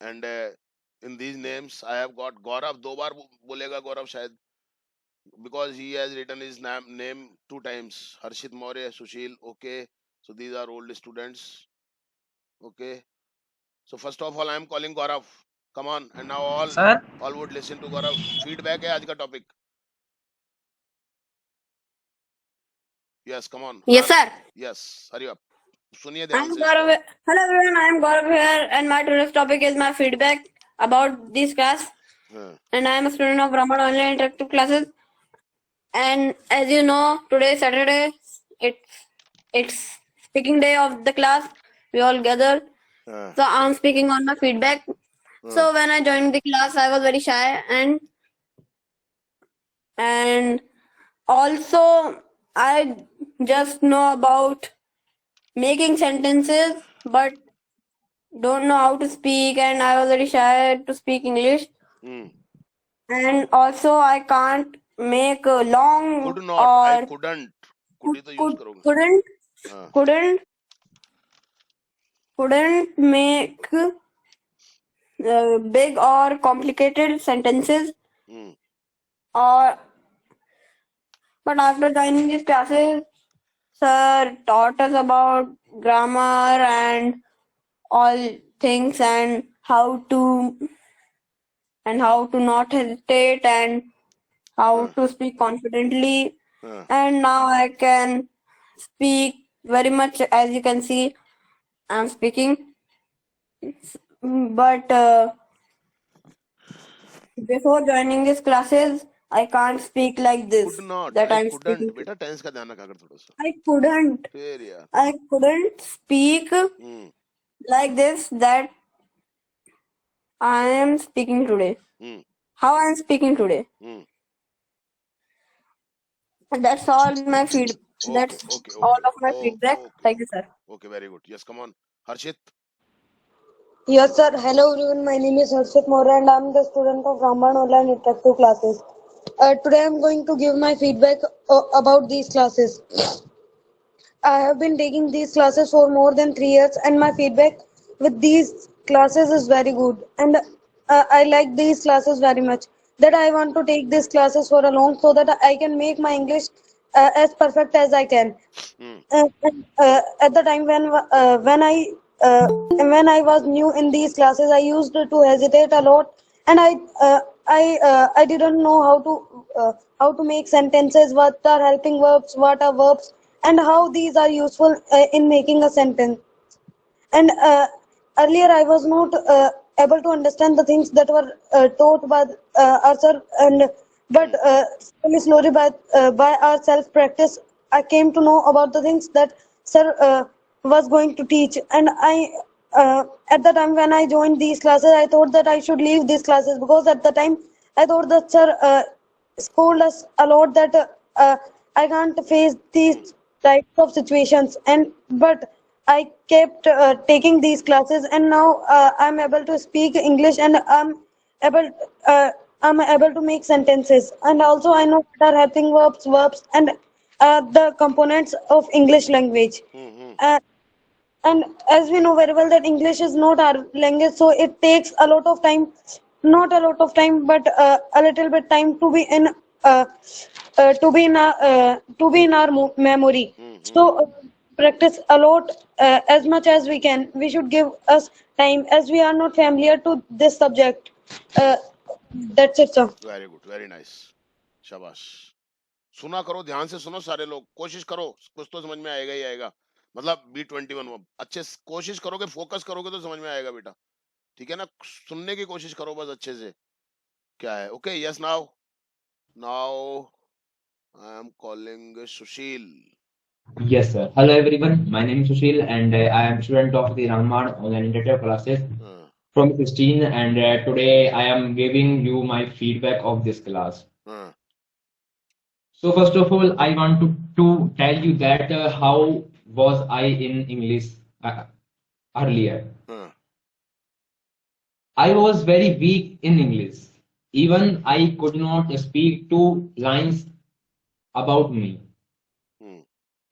and in these names I have got Gaurav. दो बार बोलेगा गौरव शायद, because he has written his name two times. Harshit Maurya, Sushil. Okay, so these are old students. Okay, so first of all I am calling Gaurav. Come on, and now Sir? all would listen to Gaurav. Feedback है आज का topic. Yes, come on. Yes, sir. Yes, hurry up. सुनिए I ध्यान am से इसको. Gaurav. Hello everyone, I am Gaurav here, and my today's topic is my feedback about this class. हाँ, And I am a student of Raman Online Interactive Classes. And as you know, today is Saturday. It's speaking day of the class. We all gather. हाँ, So I am speaking on my feedback. हाँ, So when I joined the class, I was very shy, and also I just know about making sentences, but don't know how to speak, and I was very shy to speak English. hmm. And also I can't make a long Could not. I or couldn't. Could ही तो use could, करोगे. couldn't हाँ, couldn't couldn't make big or complicated sentences. hmm. Or but after joining these classes, sir taught us about grammar and all things, and how to not hesitate, and how हाँ, to speak confidently. हाँ. And now I can speak very much. As you can see, I'm speaking, but before joining these classes, I can't speak like Could this not. that I I'm couldn't. speaking. बेटा tense का ध्यान रखा कर थोड़ा सा. I couldn't. फिर यार. I couldn't speak Hmm. like this that I am speaking today. Hmm. How I am speaking today. Hmm. That's all my feed. Okay. That's Okay. all Okay. of my Oh. feedback. Okay. Thank you, sir. Okay. Very good. Yes. Come on. Harshit. Yes, sir. Hello, everyone. My name is Harshit Maurya, and I'm the student of Raman Online Interactive Classes. Today, I'm going to give my feedback about these classes. I have been taking these classes for more than 3 years, and my feedback with these classes is very good. And I like these classes very much. That I want to take these classes for a long, so that I can make my English as perfect as I can. Hmm. At the time when I was new in these classes, I used to hesitate a lot, and I didn't know how to make sentences, what are helping verbs, what are verbs, and how these are useful in making a sentence. And earlier I was not able to understand the things that were taught by our sir, and but slowly by our self practice, I came to know about the things that sir was going to teach. And I at the time when I joined these classes, I thought that I should leave these classes, because at the time I thought that sir scold us a lot, that I can't face these types of situations. And but I kept taking these classes, and now I'm able to speak English, and able uh, I'm able to make sentences, and also I know what are helping verbs, and the components of English language. Hmm. Hmm. Uh, and as we know very well that English is not our language, so it takes a lot of time, not a lot of time, but a little bit time to be in uh, to be in our memory. Hmm. Hmm. So practice a lot, as much as we can. We should give us time, as we are not familiar to this subject. Uh, that's it, sir. Very good. Very nice. शाबाश. सुना करो, ध्यान से सुनो सारे लोग. कोशिश करो, कुछ तो समझ में आएगा ही आएगा. मतलब B21 अच्छे कोशिश करोगे, फोकस करोगे तो समझ में आएगा बेटा. ठीक है ना. सुनने की कोशिश करो बस अच्छे से. क्या है. Okay. Yes. Now I am calling Sushil. Yes, sir. Hello, everyone. My name is Sushil, and I am student of the Raman Online Interactive Classes from 16. And today I am giving you my feedback of this class. So first of all, I want to tell you that how was I in English earlier. I was very weak in English. Even I could not speak 2 lines about me.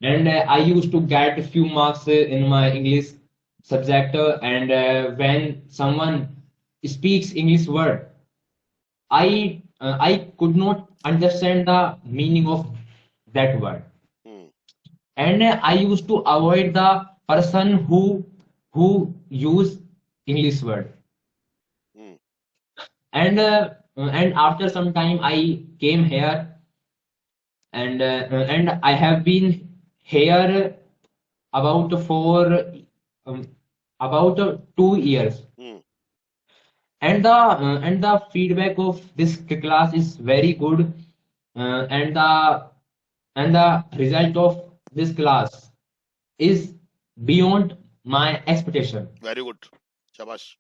And I used to get few marks in my English subject. And when someone speaks English word, I could not understand the meaning of that word, Hmm. and I used to avoid the person who use English word. Hmm. And after some time I came here, and I have been here about um, about 2 years, Hmm. and the feedback of this class is very good, and the result of this class is beyond my expectation. Very good. Shabash.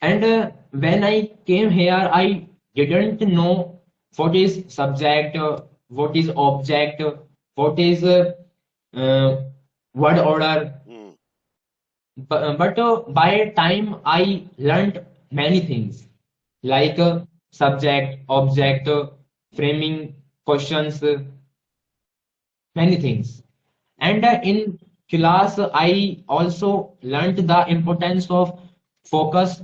And when I came here, I didn't know what is subject, what is object, what is uh, word order. Hmm. But by time I learned many things like subject, object, framing questions, many things. And in class, I also learned the importance of focus.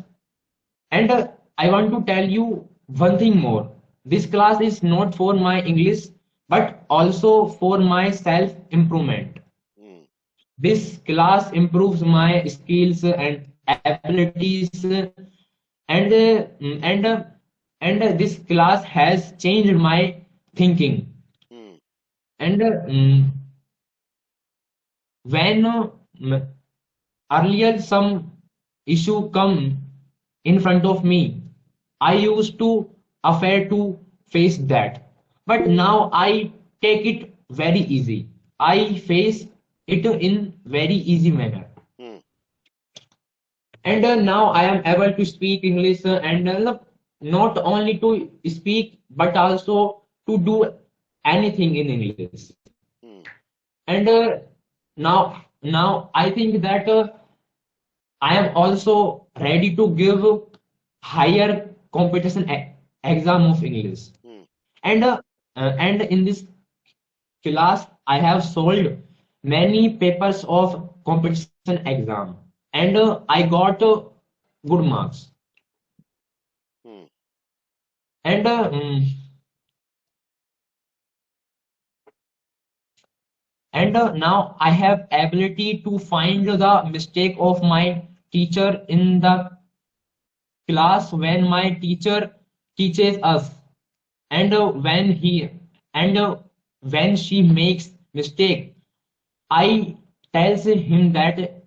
And I want to tell you one thing more. This class is not for my English, but also for my self improvement. Hmm. This class improves my skills and abilities, and this class has changed my thinking. Hmm. And when earlier some issue come in front of me, I used to afraid to face that. But now I take it very easy. I face it in very easy manner. Hmm. And now I am able to speak English, and not only to speak but also to do anything in English. Hmm. And now I think that I am also ready to give higher competition exam of English. Hmm. And in this class I have solved many papers of competition exam, and I got good marks. Hmm. And now I have ability to find the mistake of my teacher in the class when my teacher teaches us, and when she makes mistake, I tells him that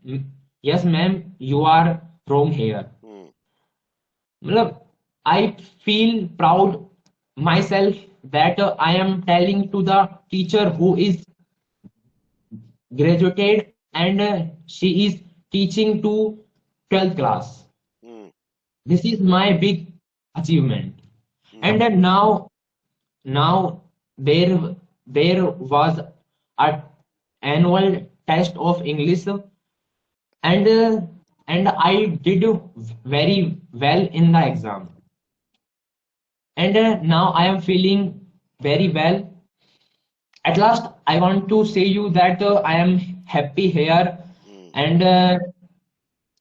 yes ma'am, you are wrong here. Hmm. Matlab, I feel proud myself that I am telling to the teacher who is graduated, and she is teaching to 12th class. Hmm. This is my big achievement. Hmm. And now there was a annual test of English, and and I did very well in the exam. And now I am feeling very well. At last, I want to say you that I am happy here, Hmm.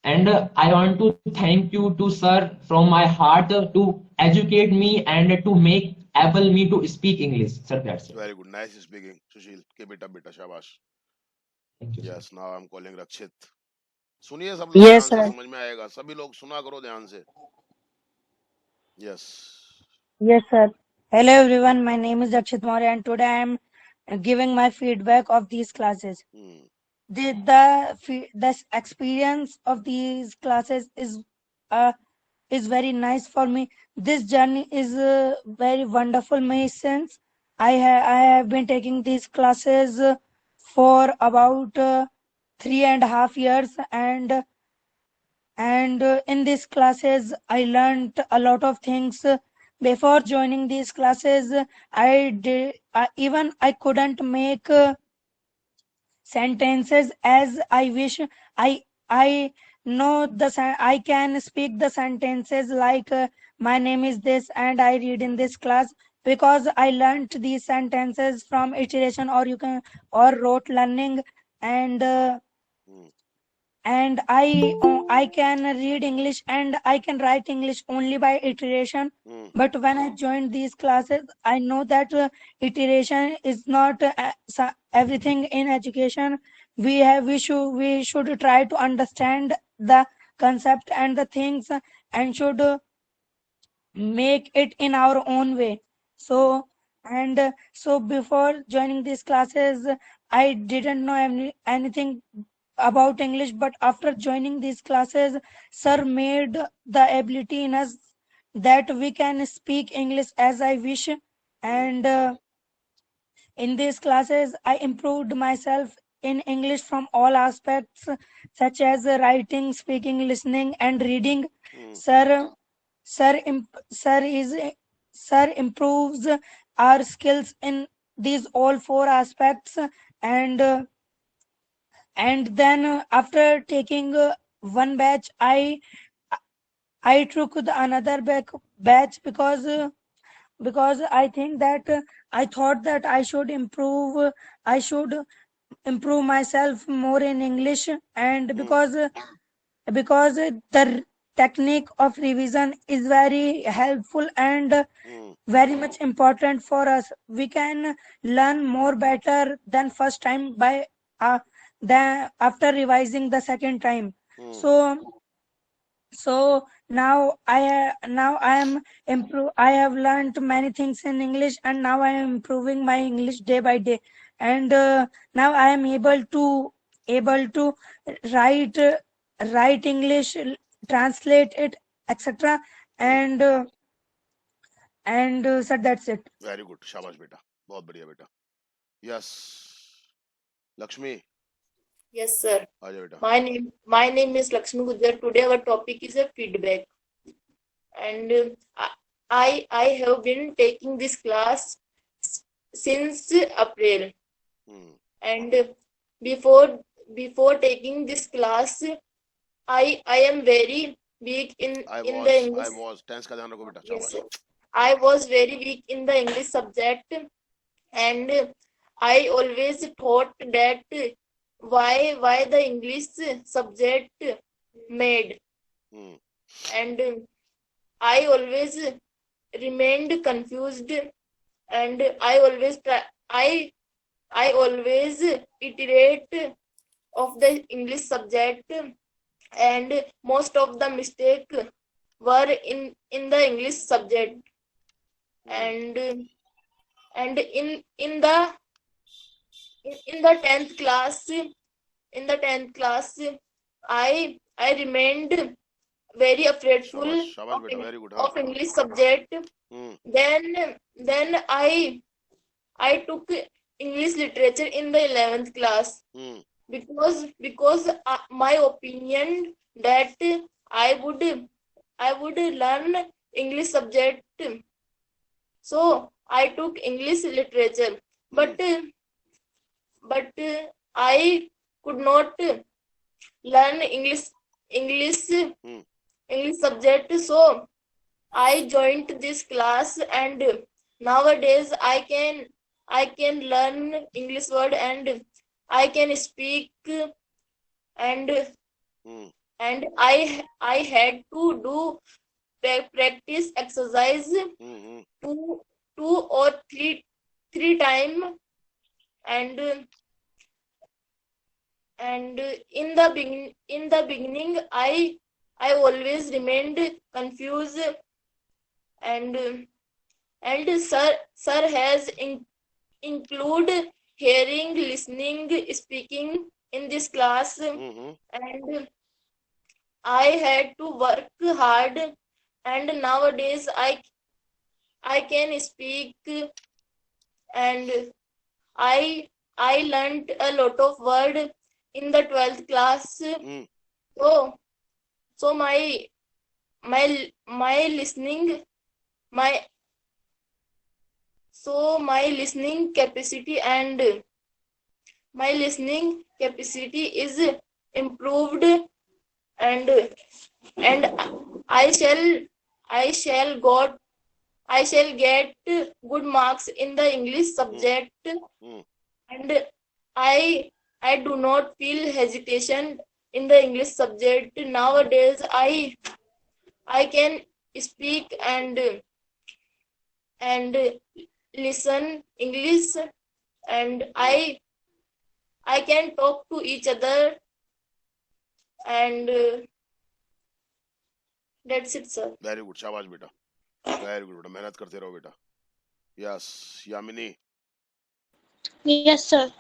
and I want to thank you to sir from my heart to educate me and to make able me to speak English. Sir, that's it. Very good. Nice speaking, Sushil. Keep it up, beta. Shabash. Thank you, sir. Yes. Now I'm calling Rakshit. सुनिए सब लोग Yes, ध्यान से, sir. समझ में आएगा, सभी लोग सुना करो ध्यान से. Yes. Yes, sir. Hello, everyone. My name is Dakshit Maurya, and today I am giving my feedback of these classes. Hmm. The experience of these classes is very nice for me. This journey is very wonderful me since I have been taking these classes for about 3.5 years, and in these classes I learned a lot of things. Before joining these classes, even I couldn't make sentences as I wish. I know I can speak the sentences like my name is this and I read in this class, because I learned these sentences from iteration, or you can or rote learning. And Hmm. and I can read English and I can write English only by iteration. But when I joined these classes, I know that iteration is not everything in education. We should try to understand the concept and the things, and should make it in our own way. So so before joining these classes, I didn't know anything about English, but after joining these classes, sir made the ability in us that we can speak English as I wish. And in these classes, I improved myself in English from all aspects, such as writing, speaking, listening, and reading. Sir, sir sir improves our skills in these all four aspects. And then after taking one batch, I took the another batch because I think that I thought that I should improve myself more in English. And because the technique of revision is very helpful and very much important for us. We can learn more better than first time by than after revising the second time. So now I am improve. I have learned many things in English, and now I am improving my English day by day. And now I am able to write write English, translate it, etc. And so that's it. Very good, शाबाश बेटा, बहुत बढ़िया बेटा. Yes, Lakshmi, Yes, sir. आ जाओ बेटा. My name is Lakshmi Gujjar. Today our topic is a feedback, and I have been taking this class since April. And before taking this class, I am very weak in the English. I was tense का ध्यान रखो बेटा. Yes, शाबाश. sir. I was very weak in the English subject, and I always thought that why the English subject made, and I always remained confused, and I always iterate of the English subject, and most of the mistake were in the English subject. And in the 10th class, I remained very afraidful शाबाश बेटा, very good. of English subject. Then I took English literature in the 11th class, because my opinion that I would learn English subject. So I took English literature, but I could not learn English subject. So I joined this class, and nowadays I can learn English word, and I can speak, and I had to do practice exercise two or three time, and in the beginning I always remained confused, and sir has include hearing, listening, speaking in this class, and I had to work hard, and nowadays I can speak, and I learned a lot of word in the 12th class. So my listening capacity is improved, and I shall get good marks in the English subject, and I do not feel hesitation in the English subject. Nowadays, I can speak and listen English, and I can talk to each other, and that's it, sir. Very good, शाबाश बेटा, very good बेटा, मेहनत करते रहो बेटा. Yes, Yamini. Yes, sir.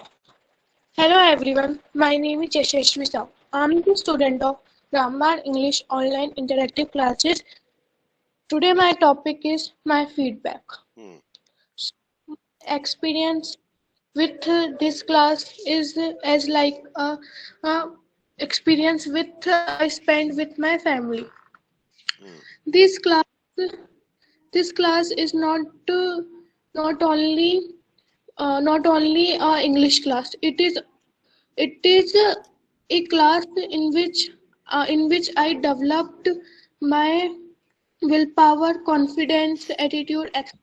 Hello, everyone. My name is Yashashvi Sahu. I'm the student of Ramban English Online Interactive Classes. Today, my topic is my feedback. Experience with this class is as like a experience with I spent with my family. This class is not only a English class. It is a class in which I developed my willpower, confidence, attitude, etc.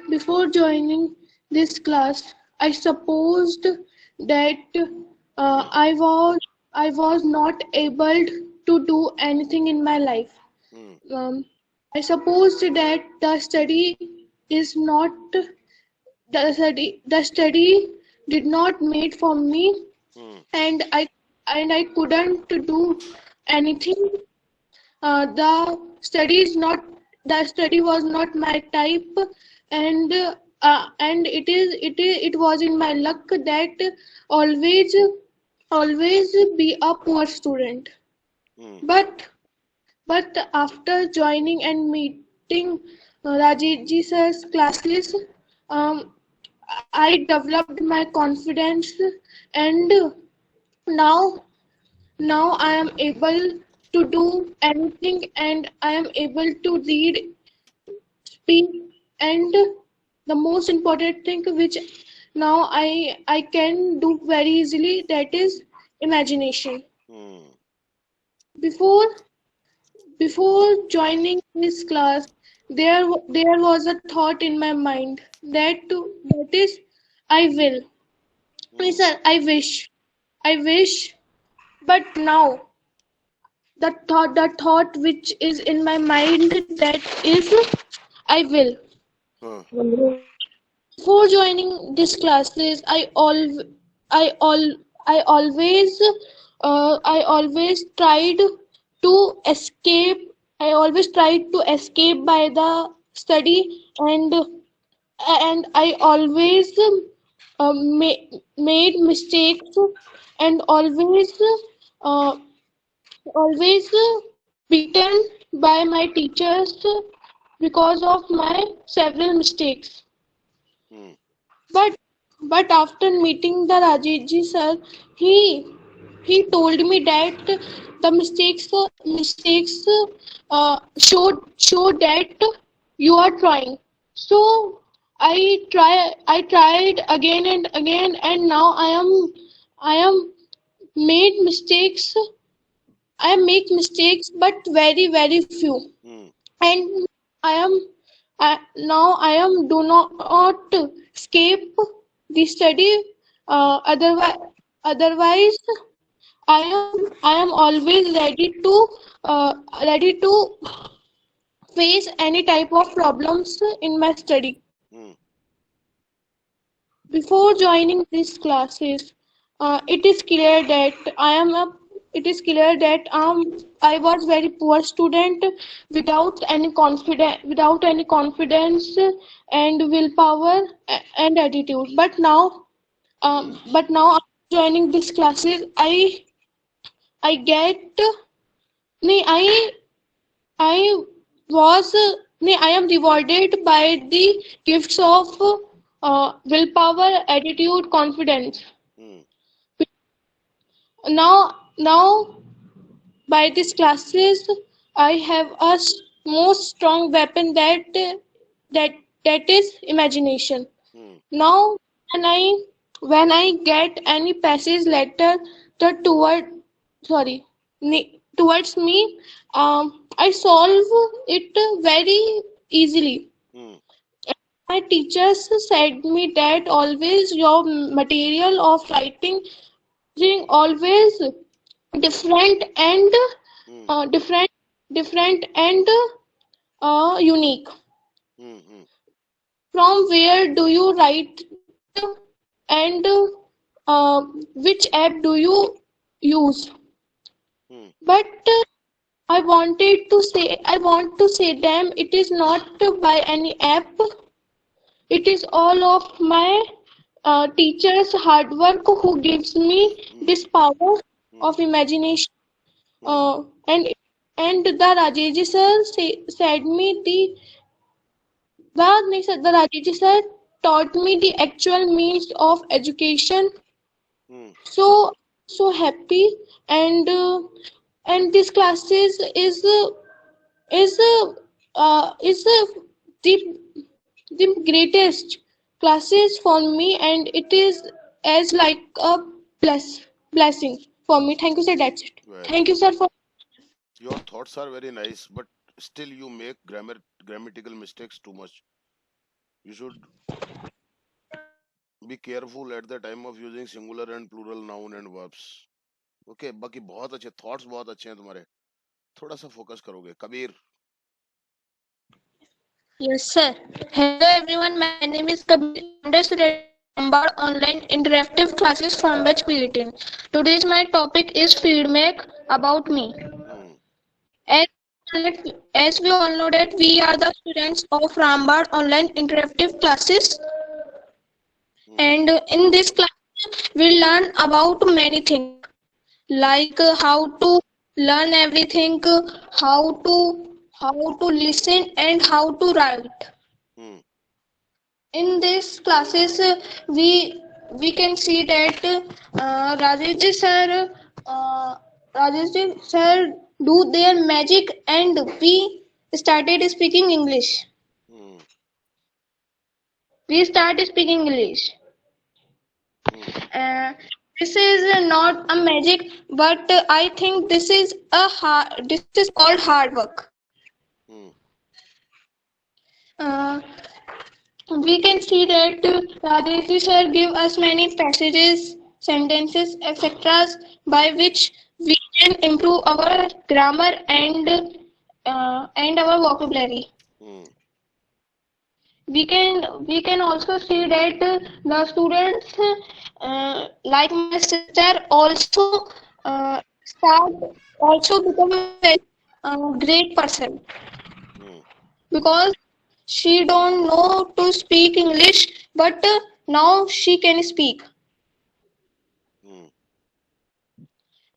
Before joining this class, I supposed that I was not able to do anything in my life. I supposed that the study did not made for me, and I couldn't do anything. The study was not my type, and it was in my luck that always be a poor student. But after joining and meeting Rajesh ji sir's classes, I developed my confidence, and now I am able to do anything, and I am able to read, speak, and the most important thing which now I can do very easily, that is imagination. Before joining this class, there was a thought in my mind that is I will. Sir, I wish, but now the thought which is in my mind, that is I will. Before joining these classes, I always tried to escape. I always tried to escape by the study, and I always made mistakes, and always beaten by my teachers because of my several mistakes. But after meeting the Rajesh ji sir, he told me that the mistakes show that you are trying. So I tried again and again, and now I am made mistakes. I make mistakes, but very few. And now I am do not escape the study. Otherwise, I am always ready to face any type of problems in my study. Before joining these classes, it is clear that I was very poor student without any confidence and willpower and attitude. But now after joining these classes, I get I am rewarded by the gifts of willpower, attitude, confidence. Now by these classes, I have a most strong weapon, that is imagination. Now when I get any passage letter towards me, I solve it very easily. My teachers said me that always your material of writing using always different and Hmm. different and unique. Hmm. From where do you write and which app do you use? Hmm. But I want to say them it is not by any app. It is all of my teacher's hard work who gives me Hmm. this power Hmm. of imagination. Hmm. And the Rajesh sir said me the Rajesh sir taught me the actual means of education. Hmm. So happy and this classes is the greatest classes for me, and it is as like a blessing for me. Thank you, sir. That's it. Very Thank you, good. sir, for Your thoughts are very nice, but still you make grammatical mistakes too much. You should be careful at the time of using singular and plural noun and verbs. Okay बाकी बहुत अच्छे thoughts बहुत अच्छे हैं तुम्हारे थोड़ा सा focus करोगे Kabir Yes, sir. Hello, everyone. My name is Kabir. I'm the student of Rambad Online Interactive Classes from batch P18. Today's my topic is feedback about me. Hmm As, as we all know that we are the students of Rambad Online Interactive Classes, hmm and in this class we learn about many things like how to learn everything, how to listen and how to write. Hmm In these classes we can see that uh, Rajesh ji sir do their magic and we started speaking English. Hmm We start speaking English. Hmm uh, this is not a magic, but I think this is called hard work. Hmm uh, we can see that Rajesh sir give us many passages, sentences, etc., by which we can improve our grammar and our vocabulary. Hmm We can also see that the students, like my sister, also start also become a very great person hmm because she don't know to speak English, but now she can speak. Hmm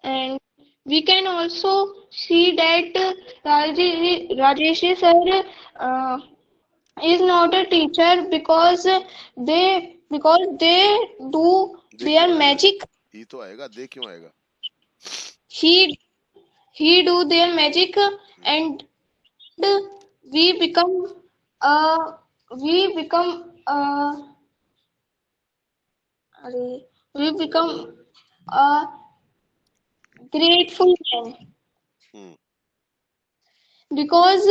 And we can also see that Rajesh sir is not a teacher because they do they their क्यों आएगा magic. ही तो आएगा दे क्यों आएगा He he do their magic hmm and we become uh we become we become a grateful man hmm because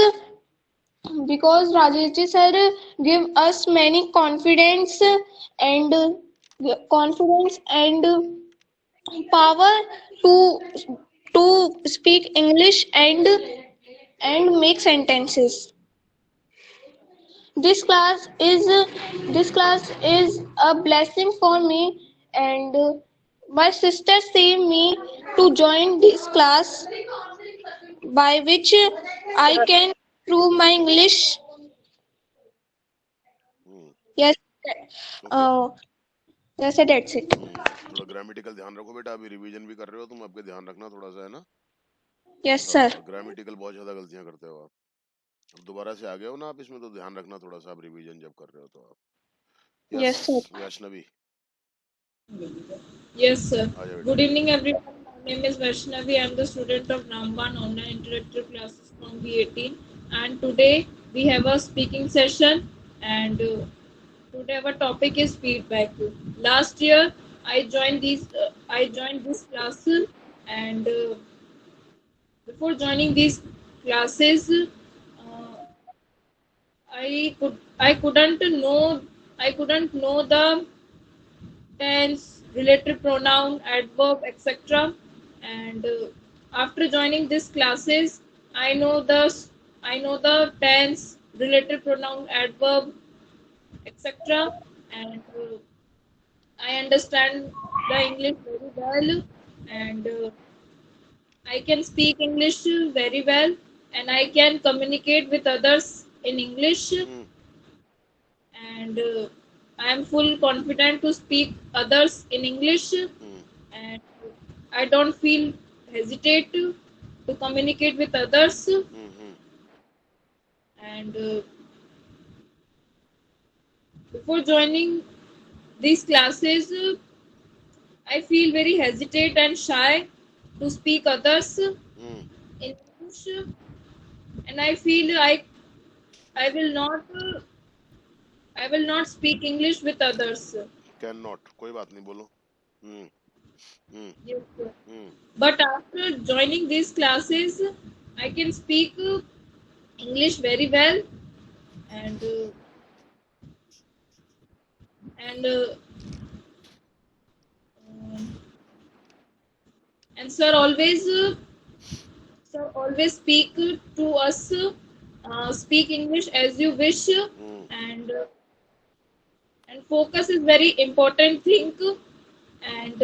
Rajesh sir give us many and confidence and power to speak English and make sentences. This class is this class is a blessing for me, and my sister say me to join this class by which I can improve my English. Hmm Yes, okay uh, yes, that's it. थोड़ा grammatical ध्यान रखो बेटा अभी revision भी कर रहे हो तुम आपके ध्यान रखना थोड़ा सा है ना Yes, sir. हाँ ग्रामेटिकल बहुत ज्यादा गलतियां करते हो आप अब दोबारा से आ गए हो ना आप इसमें तो ध्यान रखना थोड़ा सा आप रिवीजन जब कर रहे हो तो आप yes Yes, sir. Vaishnavi Yes, sir. आ जाओ बेटा Good evening, everyone. My name is Vaishnavi. I am the student of Ramban Online Interactive Classes from B18. And today we have a speaking session. And today our topic is feedback. Last year I joined this class, and before joining these classes, I couldn't know the tense relative pronoun, adverb, etc. And after joining these classes, I know the tense, relative pronoun, adverb, etc. And I understand the English very well, and I can speak English very well, and I can communicate with others in English, and I am full confident to speak others in English, and I don't feel hesitate to communicate with others, and before joining these classes, I feel very hesitate and shy to speak others in English, and I feel I will not I will not speak English with others. Can not, कोई बात नहीं, बोलो. Yes, sir. But after joining these classes, I can speak English very well, and and uh, and sir always speak to us, speak English as you wish, and focus is very important thing, and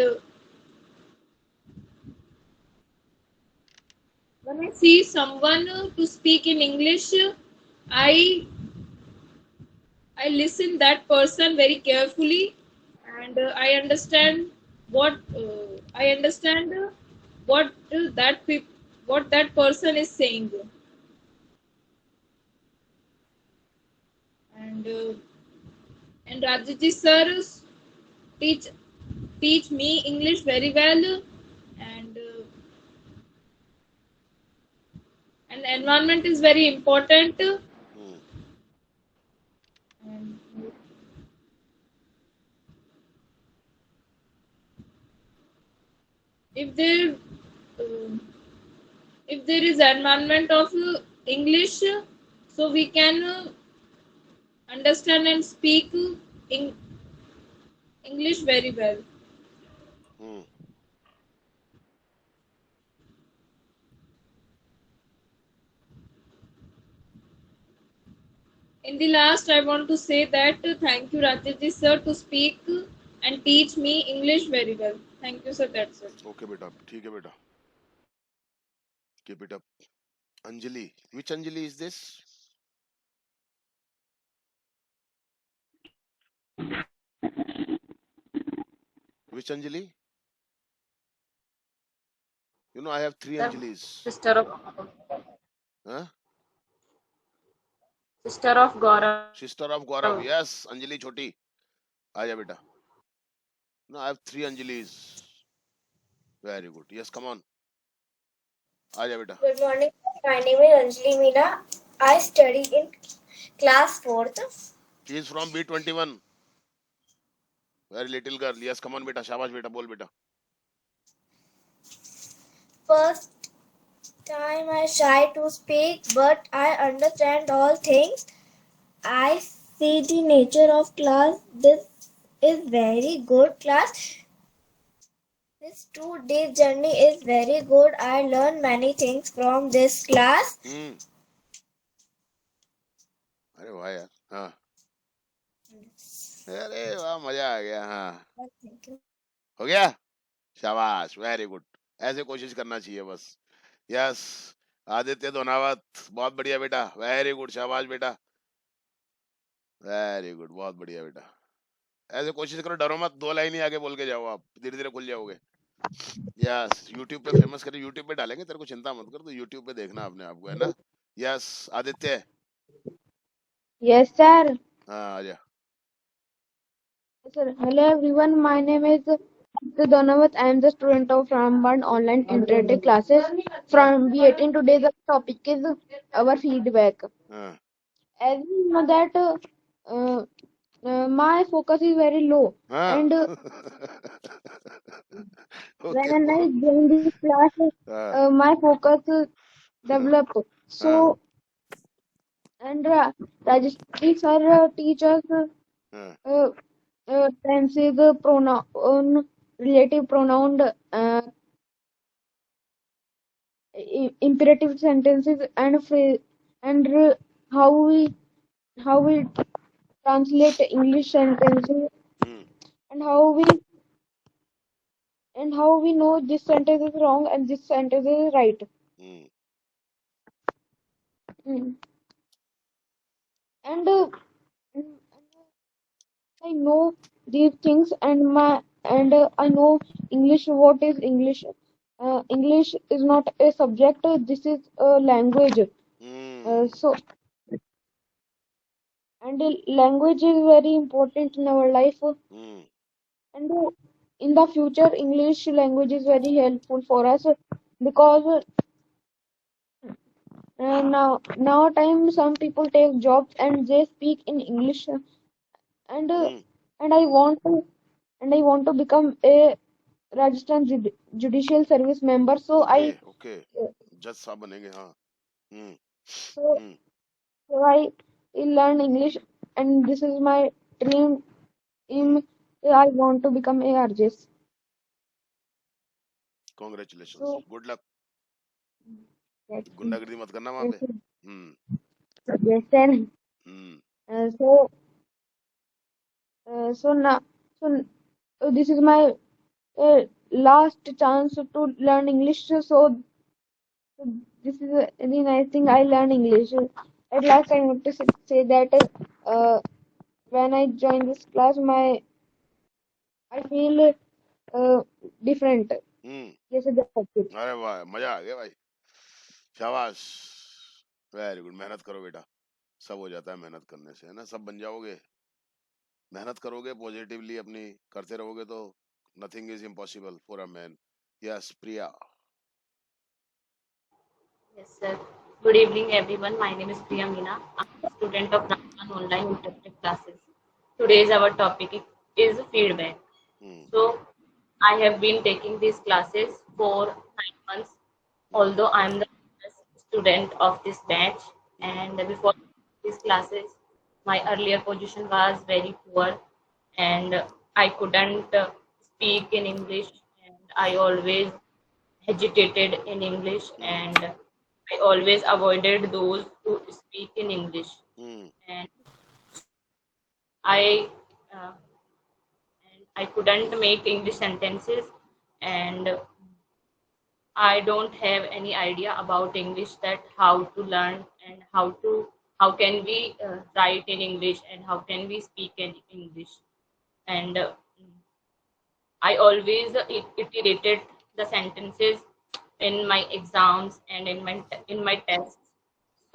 when I see someone to speak in English, I listen that person very carefully, and I understand what what what that person is saying, and Rajiji sir teach me English very well, and environment is very important, and if there is environment of English, so we can understand and speak English very well. In the last, I want to say that thank you, Rajesh sir, to speak and teach me English very well. Thank you, sir. That's it. Okay, बेटा, ठीक है बेटा. Keep it up. Anjali, which Anjali is this? Which Anjali? You know, I have 3 Anjalis. Sister of Huh? Sister of Gaurav. Sister of Gaurav. Yes, Anjali Choti. Aja beta. No, I have 3 Anjalis. Very good. Yes, come on. Aja beta. Good morning. My name is Anjali Meena. I study in class 4th. She is from B21. Very little girl. Yes, come on beta. Shabash beta. Bol beta. First time I shy to speak, but I understand all things. I see the nature of class. This is very good class. This 2 day journey is very good. I learn many things from this class. अरे वाह यार. हाँ. अरे वाह, मजा आ गया. हाँ. हो गया. शाबाश. Very good. ऐसे कोशिश करना चाहिए बस. यस. आदित्य दोनावत, बहुत बढ़िया बेटा. Very good. शाबाश बेटा. Very good. बहुत बढ़िया बेटा. ऐसे कोशिश करो, डरो मत. 2 लाइन ही आगे बोल के जाओ, आप धीरे धीरे खुल जाओगे. यस. यूट्यूब पे फेमस करें, यूट्यूब पे डालेंगे, तेरे को चिंता मत कर. तो यूट्यूब पे देखना अपने आप को, है ना. यस. आदित्य. Yes, sir. हाँ, आजा. Sir, hello everyone. My name is Donavat. I am the student of Ramban online interactive classes from B18. Today's topic is our feedback. हाँ. As you know that my focus is very low, हाँ. and Okay. when I join this class, हाँ. my focus develop. So, and Rajeshri sir teach us हाँ. tenses, pronoun, relative pronoun, imperative sentences, and how we translate English sentences, hmm and how we know this sentence is wrong and this sentence is right. Hmm Mm. And I know these things, and I know English. What is English? English is not a subject. This is a language. Hmm So, and language is very important in our life. Hmm And in the future, English language is very helpful for us, because now time some people take jobs and they speak in English, and hmm and I want to and I want to become a Rajasthan Judicial Service member. So okay I okay जज साहब बनेंगे हाँ हम्म so, hmm so I learn English, and this is my dream. Hmm I want to become a RJS. Congratulations So good luck that's गुंडागर्दी मत करना वहां पे that's it. Hmm Yes, and hmm uh, so so now this is my last chance to learn English. So this is a really nice thing. I learn English. At last, I want to say that when I join this class, I feel different. Hmm Yes, that's it. अरे वाह मजा आ गया भाई शाबाश very good मेहनत करो बेटा सब हो जाता है मेहनत करने से है ना सब बन जाओगे मेहनत करोगे पॉजिटिवली अपनी करते रहोगे तो nothing is impossible for a man yes Priya Yes, sir. Good evening, everyone. My name is Priya Meena. I'm a student of Ramban Online Interactive Classes. Today's our topic is feedback. Hmm So, I have been taking these classes for 9 months, hmm although I'm the youngest student of this batch. Hmm And before these classes, my earlier position was very poor, and I couldn't speak in English, and I always hesitated in English, hmm and I always avoided those who speak in English. Hmm And I uh, I couldn't make English sentences, and I don't have any idea about English, that how to learn and how can we write in English and how can we speak in English. And I always iterated the sentences in my exams and in my tests.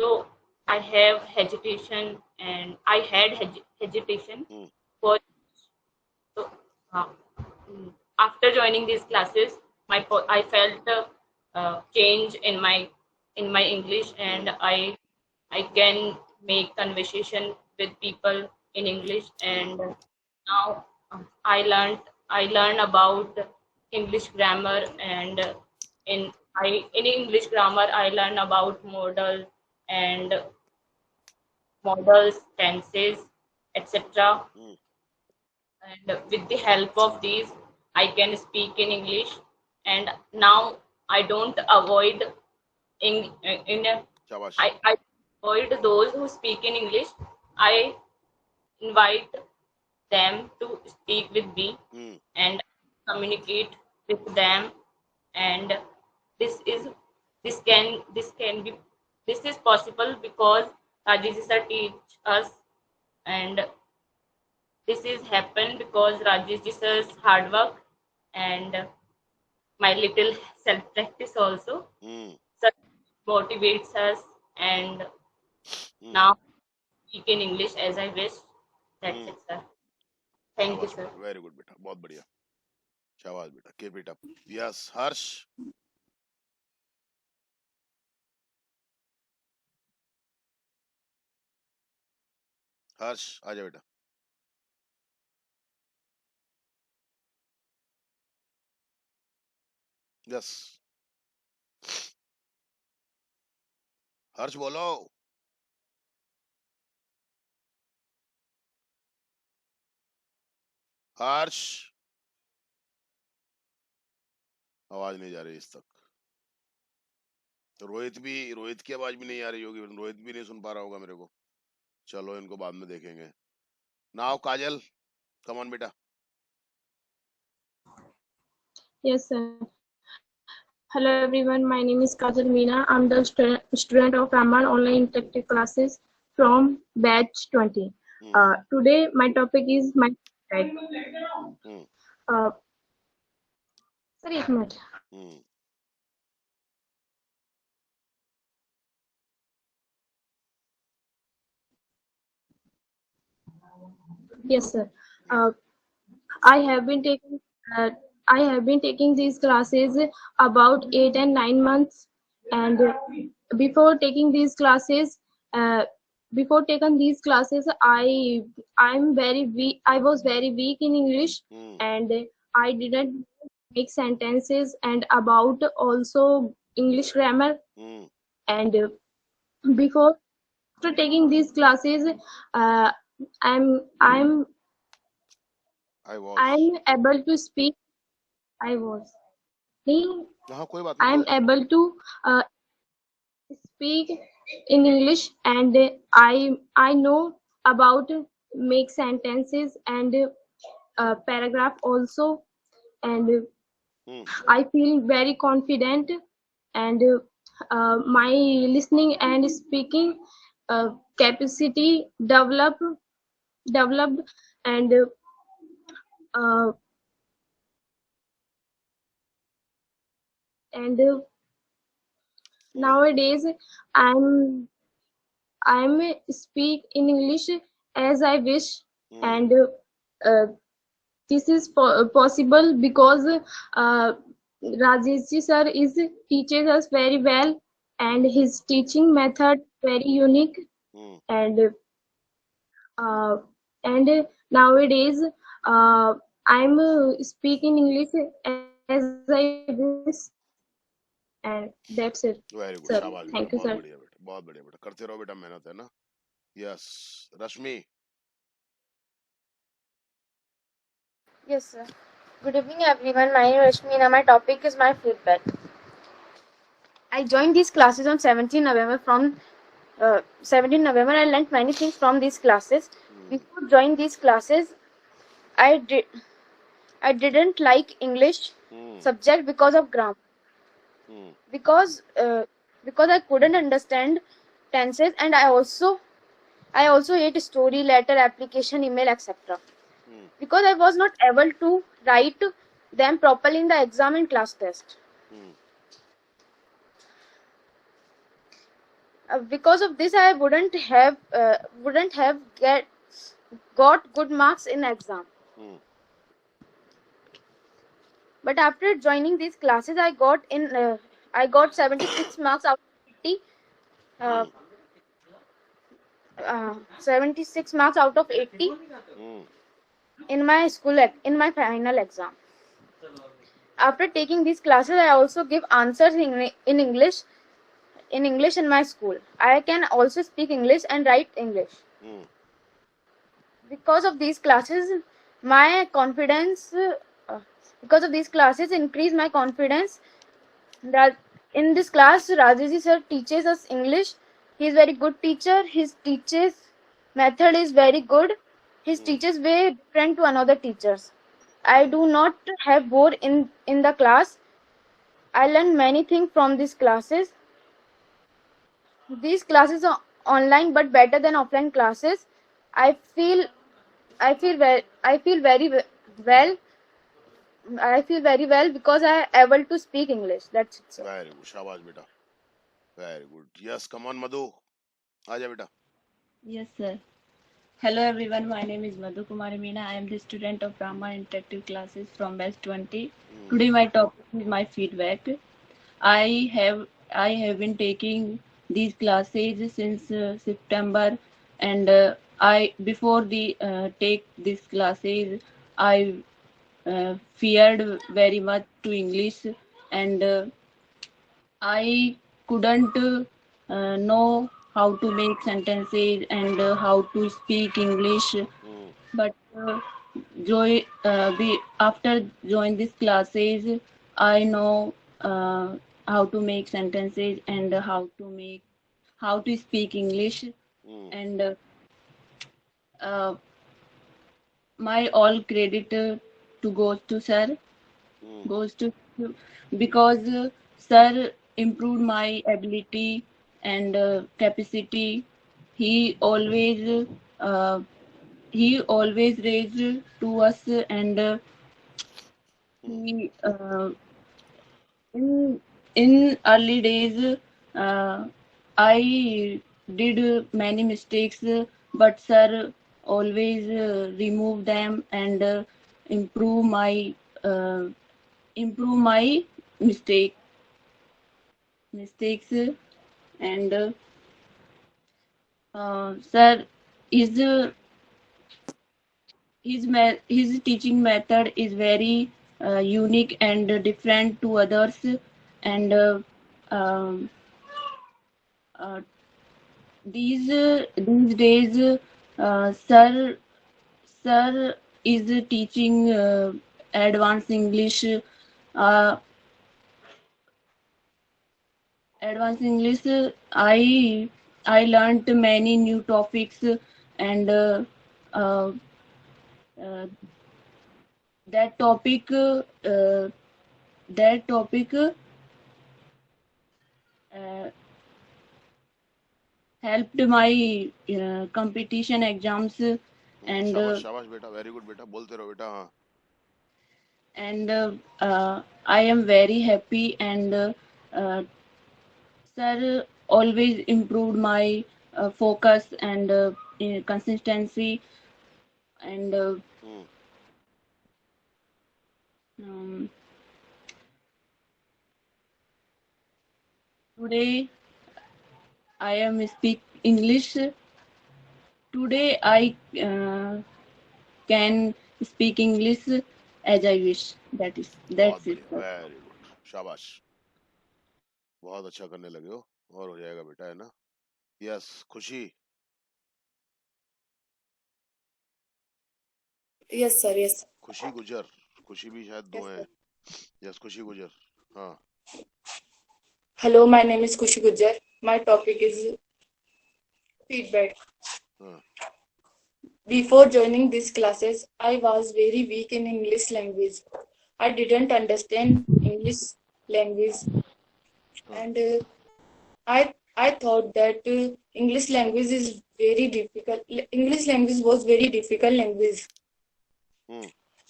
So I have hesitation, and I had hesitation hmm for. So, after joining these classes, I felt change in my English, and hmm I can make conversation with people in English, and now I learn about English grammar, and in English grammar I learn about and models, tenses, etc. Hmm And with the help of these, I can speak in English. And now I don't avoid in शाबाश I avoid those who speak in English. I invite them to speak with me hmm and communicate with them. And this is this can be this is possible because Rajesh sir teach us, and this is happened because Rajesh sir's hard work and my little self practice also. Hmm Sir motivates us, and hmm now speak in English as I wish. That's hmm it, sir. Thank you, शाबाश sir. बेटा very good बेटा बहुत बढ़िया शाबाश बेटा keep it up yes हर्ष हर्ष आ जा बेटा yes हर्ष बोलो हर्ष आवाज नहीं जा रही इस तक। रोहित की आवाज भी नहीं आ रही होगी, रोहित भी नहीं सुन पा रहा होगा मेरे को। चलो इनको बाद में देखेंगे। नाउ काजल, कम ऑन बेटा। Yes, sir. Hello everyone, my name is Kajal Meena. I'm the student of Raman Online Interactive Classes from batch 20. Today my topic is my feedback. Sir, एक minute. Yes, sir. I have been taking these classes about 8 and 9 months, and before taking these classes, I'm very weak. I was very weak in English, and I didn't make sentences and about also English grammar. And before after taking these classes, I'm able to speak. कोई बात नहीं। I'm able to speak in English, and I know about make sentences and paragraph also, and I feel very confident, and my listening and speaking capacity developed, and nowadays I'm speak in English as I wish, and this is possible because Rajesh ji sir teaches us very well, and his teaching method very unique, and nowadays I'm speaking English as I wish, and that's it. Very good, Sir, शाबाश thank बेटा, you, बहुत sir. बढ़िया बेटा, बहुत बढ़िया बेटा, करते रहो बेटा, मेहनत है ना। Yes, Rashmi. Yes, sir. Good evening, everyone. My name is Rashmi, and my topic is my feedback. I joined these classes on 17 November. From 17 November, I learned many things from these classes. Before joining these classes, I didn't like English subject because of grammar. Because I couldn't understand tenses, and I also hate story, letter, application, email, etc. Because I was not able to write them properly in the exam and class test. Because of this, I wouldn't have got good marks in exam. But after joining these classes, I got 76 marks out of 80. 76 marks out of 80 in my final exam. After taking these classes, I also give answers in English in my school. I can also speak English and write English. Because of these classes, my confidence increase my confidence. That in this class, Rajesh sir teaches us English. He is very good teacher. His teaches method is very good. His teaches way different to another teachers. I do not have bore in the class. I learn many things from these classes. These classes are online but better than offline classes. I feel very well. I feel very well because I am able to speak English. That's it, sir. Very good, शाबाश बेटा, very good. Yes, come on मधु, आजा बेटा. Yes, sir. Hello everyone, my name is Madhu Kumari Meena. I am the student of Brahma Interactive Classes from batch 20. Today my topic is my feedback. I have been taking these classes since September, and before take these classes, I feared very much to English, and I couldn't know how to make sentences and how to speak English. But after joining these classes, I know how to make sentences and how to speak English, and my all credit to goes to because sir improved my ability and capacity. He always uh, he always raised to us, and he in early days I did many mistakes, but sir always remove them and improve my uh, improve my mistakes, and sir is his teaching method is very unique and different to others, and um, uh, these days sir is teaching advanced English, uh, advanced English. I learned many new topics, and uh, uh, that topic that topic helped my competition exams, and शाबाश शाबाश बेटा, very good बेटा, बोलते रहो बेटा. हाँ. and I am very happy, and sir always improved my focus and consistency, and um, today I am speak English. Today I can speak English as I wish. बहुत That's it, बढ़िया, sir. Very good, शाबाश, बहुत अच्छा करने लगे हो, और हो जाएगा बेटा, है ना. यस, खुशी. Yes, sir. Yes. खुशी गुजर, खुशी भी शायद दो हैं. यस, खुशी गुजर. हाँ. Hello, my name is Kushi Gujjar. My topic is feedback. हाँ. Before joining these classes, I was very weak in English language. I didn't understand English language, and I thought that English language is very difficult. English language was very difficult language.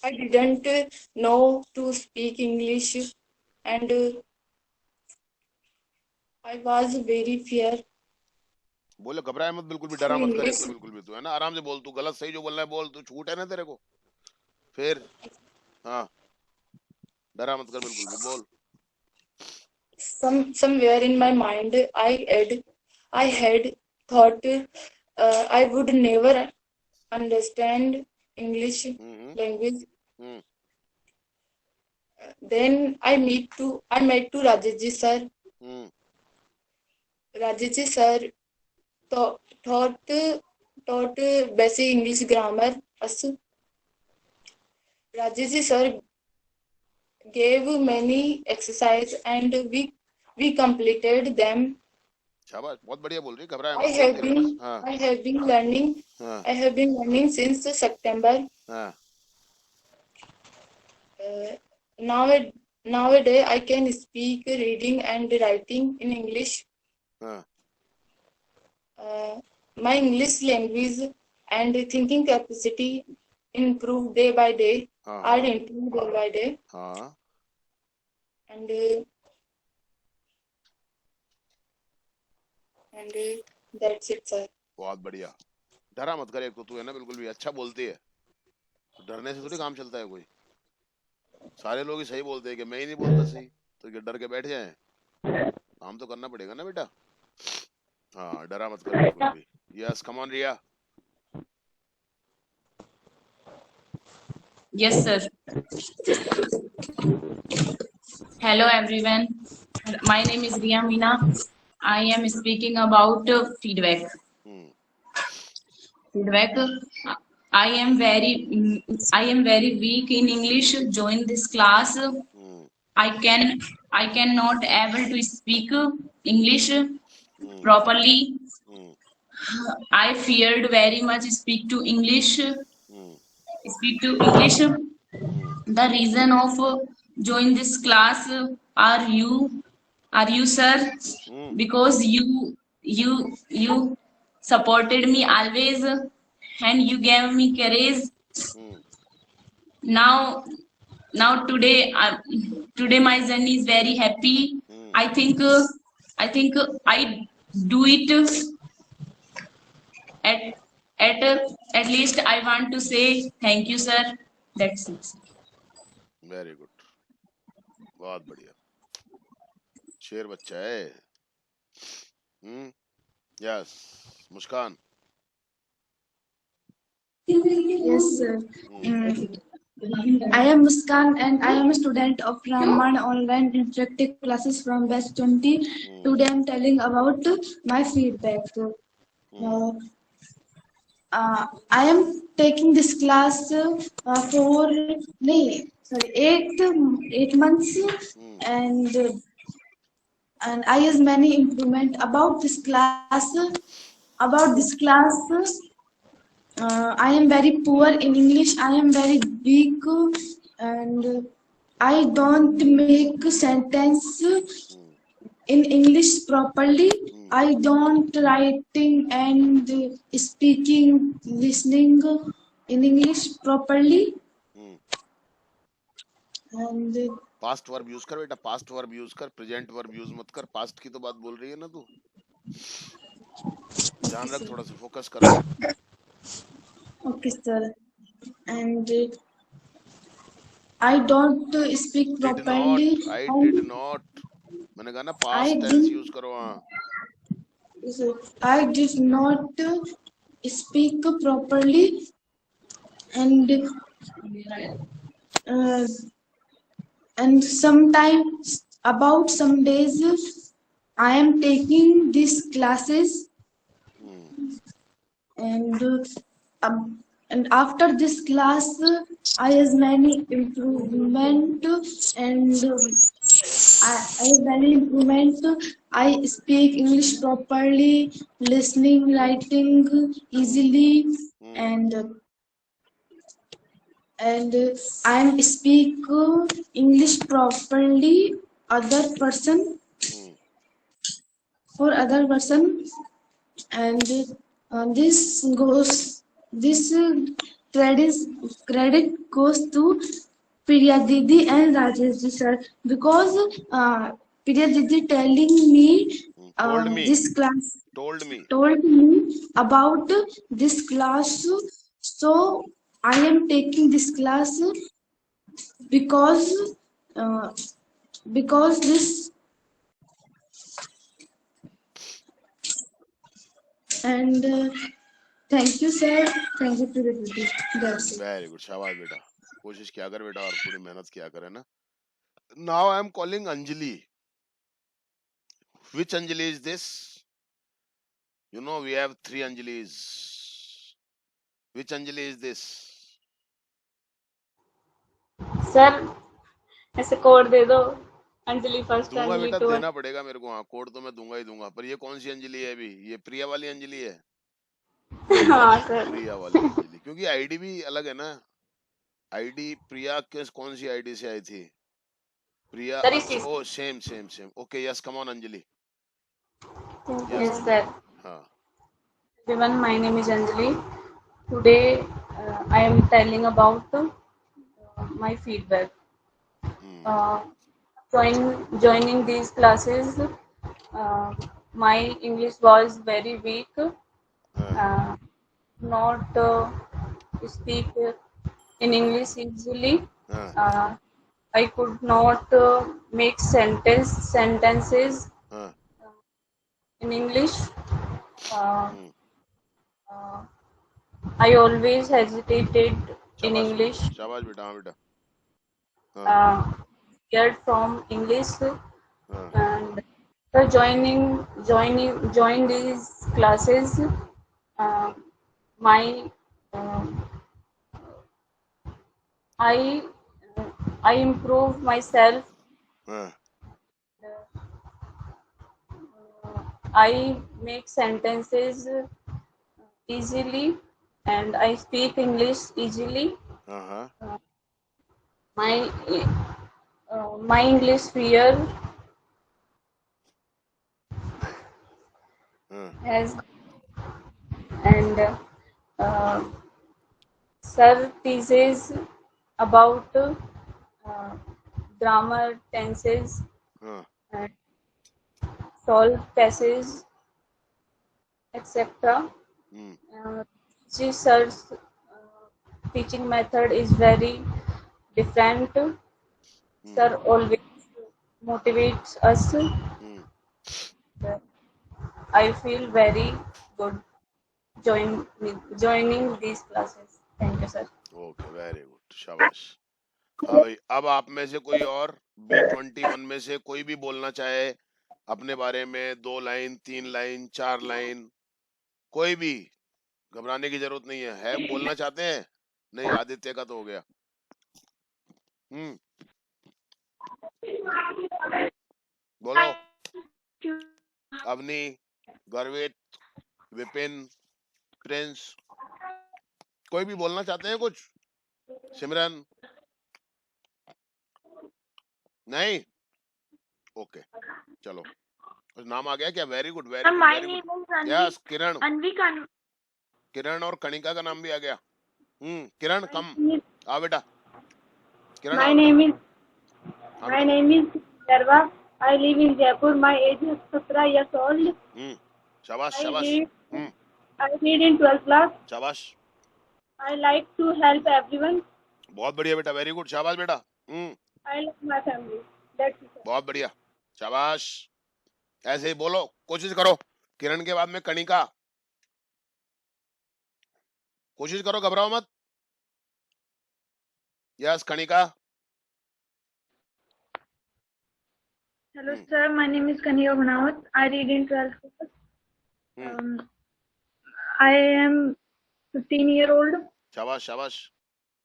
I didn't know to speak English, and I was very fear बोले घबराए मत, बिल्कुल भी to डरा मत कर, English. तो बिल्कुल भी तू, है ना, आराम से बोल, तू गलत सही जो बोलना है बोल, तू छूट है ना तेरे को. फिर हाँ, डरा मत कर, बिल्कुल भी बोल. Somewhere in my mind, I had thought I would never understand English language. Then I met to Rajesh ji sir. Rajesh ji sir taught basic English grammar us. Rajesh ji sir gave many exercise and we completed them. शाबाश, बहुत बढ़िया बोल रही, घबराए I मत, have बोलती रहे बस. been हाँ. I have been learning हाँ. I have been learning since September. हाँ. Nowadays I can speak, reading and writing in English. हाँ. My English language and thinking capacity improve day by day. हाँ. Are improved day by day. हाँ. And that's it, sir. बहुत बढ़िया, डरा मत कर, एक तो तू है ना बिल्कुल भी, अच्छा बोलती है, तो डरने से थोड़ी काम चलता है कोई. सारे लोग ही सही बोलते हैं कि मैं ही नहीं बोलता सही, तो क्या डर के बैठ जाए, काम तो करना पड़ेगा ना बेटा. हाँ, डरा मत कर बिल्कुल भी. Yes, come on Riya. Yes, sir. Hello, everyone. My name is Ria Meena. I am speaking about feedback. Feedback. I am very weak in English. Join this class. I cannot able to speak English properly. I feared very much speak to English. Speak to English. The reason of join this class are you, sir? Because you supported me always, and you gave me courage. Now today my journey is very happy. I think I do it at at least I want to say thank you, sir. That's it. Very good, बहुत बढ़िया, शेर बच्चा है। Yes, Muskan. Yes, sir. I am Muskan and I am a student of Raman Online Interactive Classes from Batch 20. Today I am telling about my feedback. I am taking this class for 8 months, and I use many improvement about this class. I am very poor in English. I am very weak, and I don't make sentence in English properly. I don't writing and speaking, listening in English properly. And past verb use कर बेटा, past verb use कर, present verb use मत कर। Past की तो बात बोल रही है ना तू, ध्यान रख, थोड़ा सा फोकस कर। Okay, sir. And I don't speak properly. I did not. मैंने कहा ना पास्ट टेंस यूज करो। I did not speak properly, and sometimes about some days I am taking these classes, and after this class I have many improvement, and I have many improvement. I speak English properly, listening, writing easily, and I am speak English properly for other person, and this credit goes to Priya Didi and Rajesh ji sir, because Priya Didi told me about this class, so I am taking this class because this, and thank you sir, thank you to the Didi. Very good, शाबाश बेटा, कोशिश किया कर बेटा और थोड़ी मेहनत किया कर, है ना। Now I am calling Anjali. Which Anjali is this? You know we have 3 Anjalis. Which Anjali is this? Sir ऐसे कोड दे दो, अंजलि फर्स्ट, दूंगा अंजलि बेटा, टू। देना पड़ेगा मेरे को। हाँ, कोड तो मैं दूंगा ही दूंगा, पर ये कौन सी अंजलि है अभी? ये प्रिया वाली अंजलि है। हाँ सर, प्रिया वाली अंजलि, क्योंकि आईडी भी अलग है ना। आईडी प्रिया कौन सी आईडी से आई थी? Priya, oh same. Okay, yes, come on Anjali. Yes sir. Everyone, my name is Anjali. Today I am telling about my feedback. Joining these classes, my English was very weak. Not speak in English easily. I could not make sentences in English. I always hesitated in English. शाबाश बेटा, हाँ बेटा। Scared from English, and after join these classes, I improve myself हाँ, I make sentences easily and I speak English easily. हाँ, My my English fear हाँ, has and sir teaches about grammar, tenses, हाँ, and solve passages, etc. Ji sir's teaching method is very different. Sir always motivates us. I feel very good joining these classes. Thank you, sir. Okay, very good, शाबाश। हाँ भाई, अब आप में से कोई और B21 में से कोई भी बोलना चाहे अपने बारे में, 2 लाइन, 3 लाइन, 4 लाइन, कोई भी, घबराने की जरूरत नहीं है बोलना चाहते हैं? नहीं, आदित्य का तो हो गया। बोलो। अवनी, गर्वित, विपिन, प्रिंस, कोई भी बोलना चाहते हैं कुछ? सिमरन? नहीं? ओके, चलो, नाम आ गया क्या? Very good, very good, very good. Yes, Kiran. Kiran और कणिका का नाम भी आ गया। किरण, कम आ बेटा। किरण, My name is Garva. I live in Jaipur. My age is 17 years old. शाबाश, I शाबाश। read in 12th class. शाबाश, I like to help everyone. बहुत बढ़िया बेटा, वेरी गुड, शाबाश बेटा। I love my family. That's it. बहुत बढ़िया, शाबाश। ऐसे ही बोलो, कोशिश करो। किरण के बाद में कणिका, कोशिश करो, घबराओ मत। Yes, कणिका। Hello, sir. My name is Kaniya Banawat. I read in 12th class. I am 15-year-old. शाबाश, शाबाश।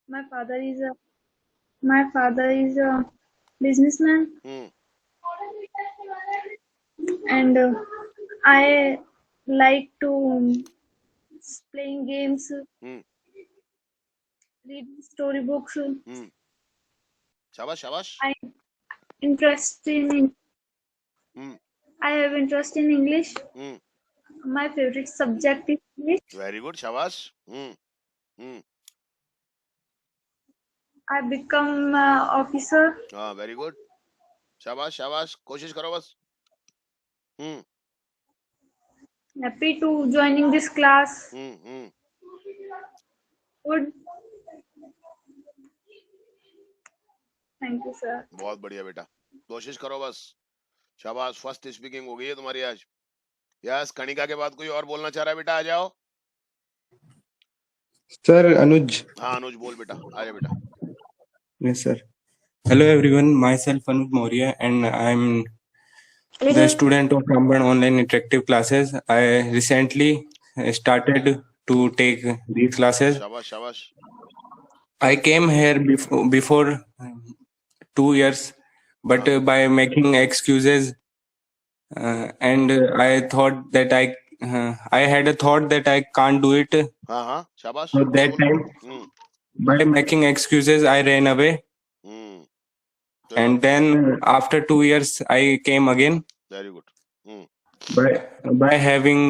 My father is a businessman. And I like to playing games, read storybooks. शाबाश, शाबाश। I have interest in English. My favorite subject is English. Very good, शाबाश। I become officer. हाँ, very good, शाबाश, शाबाश, कोशिश करो बस। Happy to joining this class. Good. Thank you, sir. बहुत बढ़िया बेटा, कोशिश करो बस। शाबाश, फर्स्ट स्पीकिंग हो गई है तुम्हारी आज। यस, कणिका के बाद कोई और बोलना चाह रहा है बेटा? आ जाओ। सर, अनुज। हाँ, अनुज बोल बेटा, आ जा बेटा। Yes, sir. Hello, everyone. Myself, Anuj Maurya, and I'm the student of Ramban Online Interactive Classes. I recently started to take these classes. शाबाश, शाबाश। I came here before 2 years, but by making excuses, and I thought that I had a thought that I can't do it. हाँ, शाबाश। At that time, by making excuses, I ran away. And then after 2 years, I came again. Very good. By having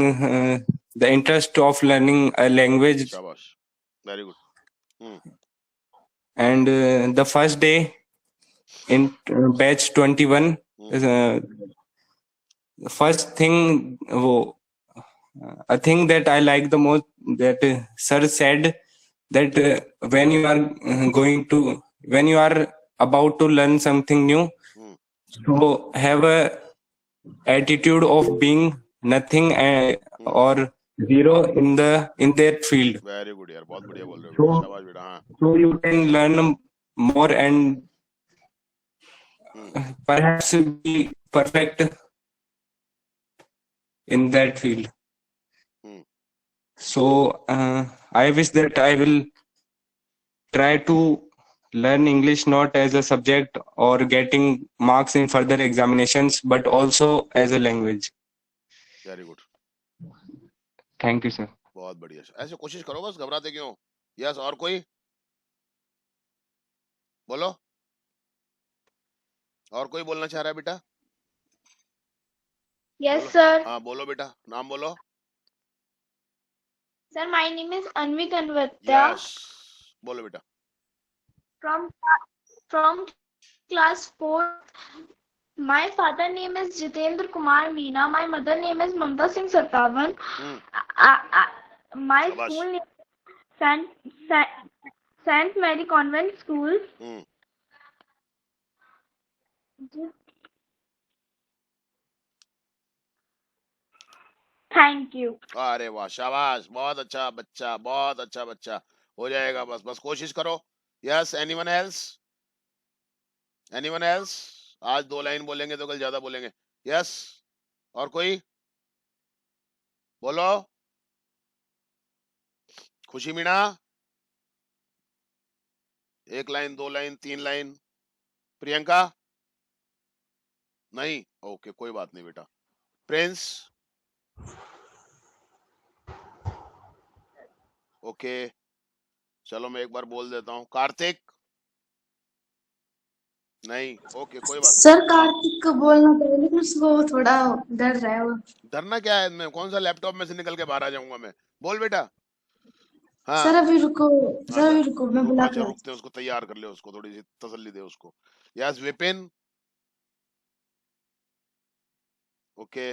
the interest of learning a language. शाबाश, very good. And the first day in batch 21, first thing, a thing that I like the most, that sir said that when you are about to learn something new, so have a attitude of being nothing or zero in that field. Very good यार, बहुत बढ़िया बोल रहे हो। शाबाश बेटा। हाँ। So you can learn more and perhaps be perfect in that field. So I wish that I will try to learn English not as a subject or getting marks in further examinations, but also as a language. Very good, Thank you, sir. बहुत बढ़िया। ऐसे कोशिश करो, बस घबराते क्यों? Yes, और कोई बोलो, और कोई बोलना चाह रहा है बेटा? Yes, बोलो, sir. हाँ बोलो बेटा, नाम बोलो। Sir, my name is Anvi Kanvatya yes, बोलो बेटा। from class 4. My father name is Jitendra Kumar Meena. My mother name is Mamta Singh Satawan. My शाबाश। school name is Saint Mary Convent School. Thank you. अरे वाह, शाबाश, बहुत अच्छा बच्चा, बहुत अच्छा बच्चा। हो जाएगा, बस बस कोशिश करो। Yes, anyone else? Anyone else? आज 2 लाइन बोलेंगे तो कल ज्यादा बोलेंगे। यस, और कोई बोलो। खुशी Meena, 1 line, 2 line, 3 line. Priyanka नहीं, ओके कोई बात नहीं बेटा। प्रिंस ओके, चलो मैं एक बार बोल देता हूँ। कार्तिक नहीं, ओके कोई बात सर कार्तिक को बोलना था लेकिन उसको थोड़ा डर रहा है वो। नहीं। डरना क्या है? मैं कौन सा लैपटॉप में से निकल के बाहर आ जाऊंगा मैं? बोल बेटा। हाँ सर अभी रुको, सर अच्छा, अभी रुको, मैं बुला अच्छा के रुकते हैं, उसको तैयार कर ले, उसको थोड़ी सी तसल्ली दे उसको। Yes Vipin, okay.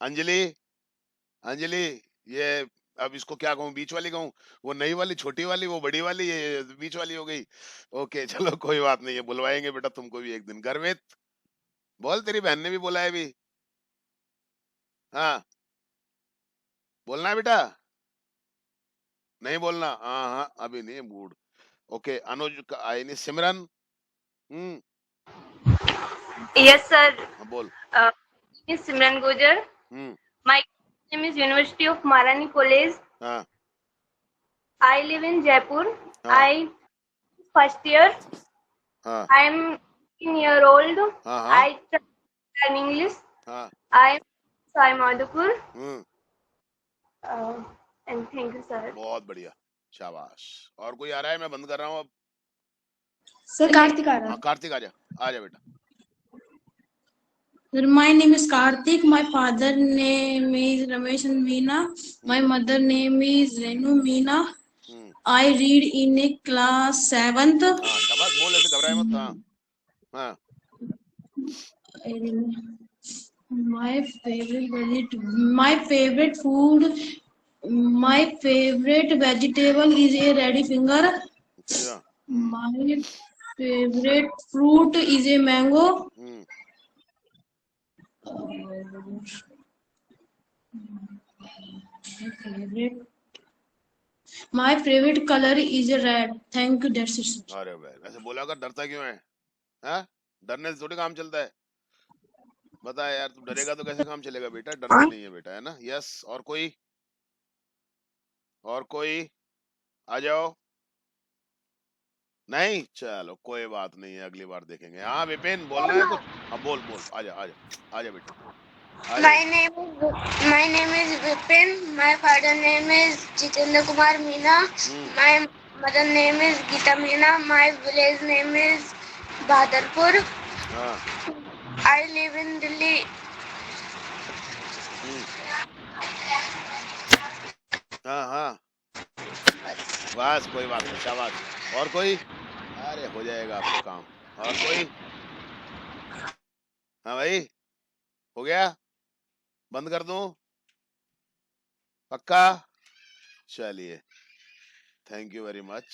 अंजलि, अंजलि ये अब इसको क्या कहूँ, बीच वाली कहूँ? वो नई वाली, छोटी वाली, वो बड़ी वाली, ये बीच वाली हो गई। ओके चलो कोई बात नहीं है, बुलवाएंगे बेटा तुमको भी एक दिन। गर्वित बोल, तेरी बहन ने भी बोला है भी। हाँ बोलना है बेटा, नहीं बोलना? हाँ हाँ अभी नहीं, मूड। ओके, अनुज आई नहीं। सिमरन Yes, sir. हाँ, बोल। Is Simran Gujar. My name is University of Maharani College. हाँ I live in Jaipur. हाँ I first year. हाँ I am 18-year-old. हाँ हाँ I try to learn English. हाँ I am Sai Madhupur. Hmm, And thank you, sir. बहुत बढ़िया, शाबाश। और कोई आ रहा है? मैं बंद कर रहा हूँ अब। सर कार्तिक आ रहा हाँ है। कार्तिक आजा, आजा बेटा। Sir, my name is Karthik. My father name is Ramesh and Meena. My mother name is Renu Meena. I read in a class 7th. हाँ शाबाश, बोल, ऐसे घबराए मत। हाँ हाँ My favorite food, my favorite vegetable is a ready finger. अच्छा, My favorite fruit is a mango. My favorite color is red. Thank you. That's it, sir. अरे भाई, ऐसे बोला कर, डरता क्यों है? हाँ, डरने से थोड़ी काम चलता है। बता यार, तू डरेगा तो कैसे काम चलेगा बेटा? डरना नहीं है बेटा, है ना? यस, और कोई, और कोई आ जाओ। नहीं, चलो कोई बात नहीं है, अगली बार देखेंगे। हाँ विपिन, बोलना है कुछ? हाँ बोल बोल, आजा आजा आजा बेटा, आजा। My name is Vipin. My father name is Jitendra Kumar Meena. My mother name is Geeta Meena. My village name is Bahadarpur. हाँ I live in Delhi. हाँ हाँ बस कोई बात नहीं, शाबाश। और कोई? अरे हो जाएगा आपका काम। और कोई? हाँ भाई, हो गया? बंद कर दूं? पक्का? चलिए, थैंक यू वेरी मच।